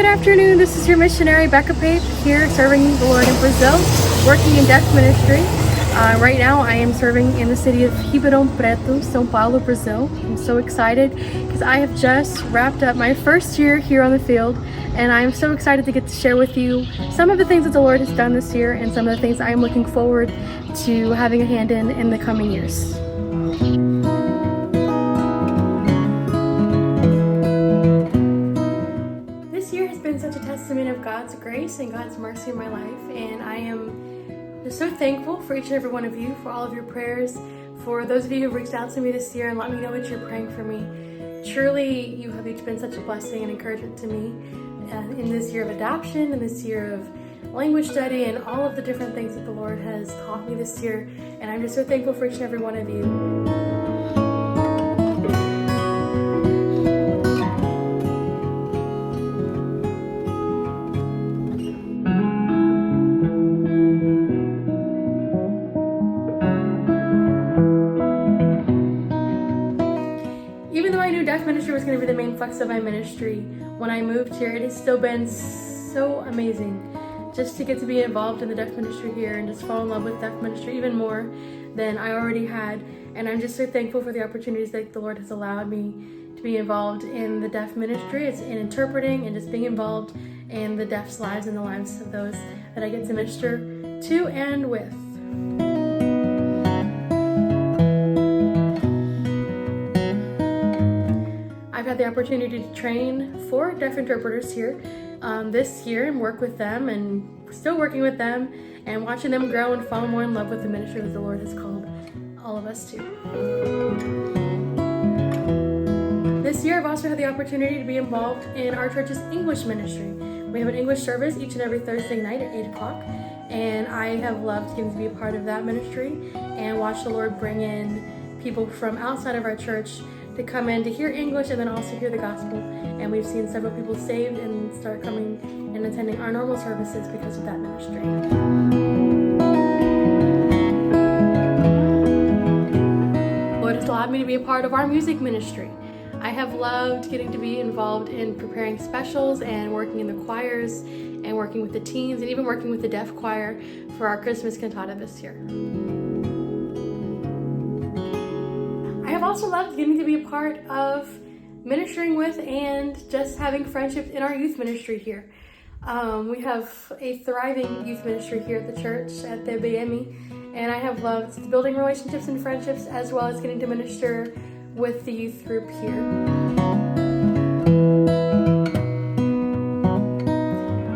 good afternoon. This is your missionary Becca Page here serving the Lord in Brazil, working in deaf ministry. Right now I am serving in the city of Ribeirão Preto, São Paulo, Brazil. I'm so excited because I have just wrapped up my first year here on the field, and I am so excited to get to share with you some of the things that the Lord has done this year and some of the things I am looking forward to having a hand in the coming years. This year has been such a testament of God's grace and God's mercy in my life, and I am just so thankful for each and every one of you, for all of your prayers, for those of you who have reached out to me this year and let me know that you're praying for me. Truly, you have each been such a blessing and encouragement to me in this year of adoption, in this year of language study, and all of the different things that the Lord has taught me this year, and I'm just so thankful for each and every one of you. Even though I knew deaf ministry was going to be the main focus of my ministry, when I moved here, it has still been so amazing just to get to be involved in the deaf ministry here and just fall in love with deaf ministry even more than I already had. And I'm just so thankful for the opportunities that the Lord has allowed me to be involved in the deaf ministry. It's in interpreting and just being involved in the deaf's lives and the lives of those that I get to minister to and with. I've had the opportunity to train 4 deaf interpreters here this year and work with them, and still working with them and watching them grow and fall more in love with the ministry that the Lord has called all of us to. This year I've also had the opportunity to be involved in our church's English ministry. We have an English service each and every Thursday night at 8 o'clock, and I have loved getting to be a part of that ministry and watch the Lord bring in people from outside of our church to come in to hear English and then also hear the gospel. And we've seen several people saved and start coming and attending our normal services because of that ministry. Lord has allowed me to be a part of our music ministry. I have loved getting to be involved in preparing specials and working in the choirs and working with the teens and even working with the deaf choir for our Christmas cantata this year. I've also loved getting to be a part of ministering with and just having friendships in our youth ministry here. We have a thriving youth ministry here at the church at the BME, and I have loved building relationships and friendships as well as getting to minister with the youth group here.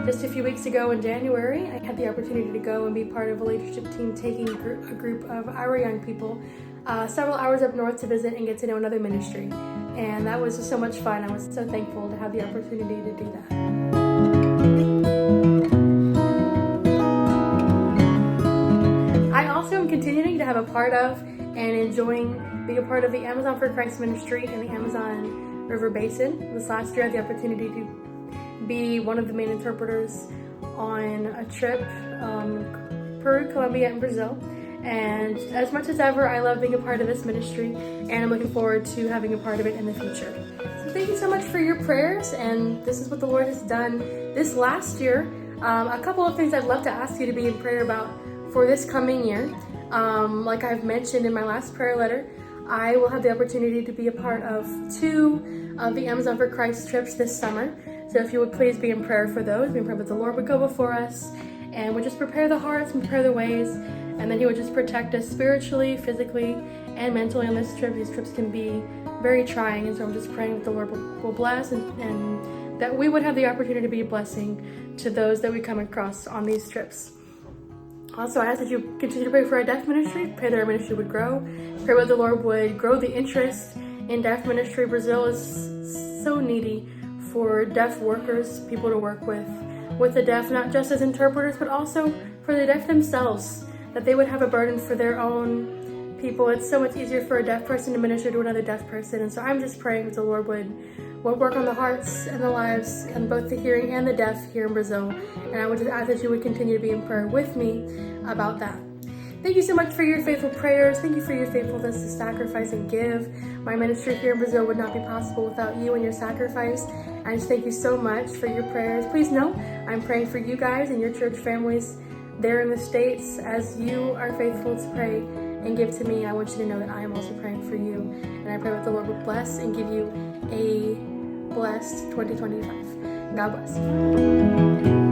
Just a few weeks ago in January, I had the opportunity to go and be part of a leadership team taking a group of our young people several hours up north to visit and get to know another ministry. And that was just so much fun. I was so thankful to have the opportunity to do that. I also am continuing to have a part of and enjoying being a part of the Amazon for Christ ministry in the Amazon River Basin. This last year I had the opportunity to be one of the main interpreters on a trip, Peru, Colombia, and Brazil. And as much as ever, I love being a part of this ministry, and I'm looking forward to having a part of it in the future. So thank you so much for your prayers, and this is what the Lord has done this last year. A couple of things I'd love to ask you to be in prayer about for this coming year. Like I've mentioned in my last prayer letter, I will have the opportunity to be a part of 2 of the Amazon for Christ trips this summer. So if you would please be in prayer for those, be in prayer that the Lord would go before us and would just prepare the hearts and prepare the ways, and then He would just protect us spiritually, physically, and mentally on this trip. These trips can be very trying, and so I'm just praying that the Lord will bless and that we would have the opportunity to be a blessing to those that we come across on these trips. Also, I ask that you continue to pray for our deaf ministry, pray that our ministry would grow, pray that the Lord would grow the interest in deaf ministry. Brazil is so needy for deaf workers, people to work with the deaf, not just as interpreters, but also for the deaf themselves, that they would have a burden for their own people. It's so much easier for a deaf person to minister to another deaf person, and so I'm just praying that the Lord would work on the hearts and the lives and both the hearing and the deaf here in Brazil, and I would just ask that you would continue to be in prayer with me about that. Thank you so much for your faithful prayers. Thank you for your faithfulness to sacrifice and give. My ministry here in Brazil would not be possible without you and your sacrifice. I just thank you so much for your prayers. Please know I'm praying for you guys and your church families there in the States as you are faithful to pray and give to me. I want you to know that I am also praying for you. And I pray that the Lord will bless and give you a blessed 2025. God bless.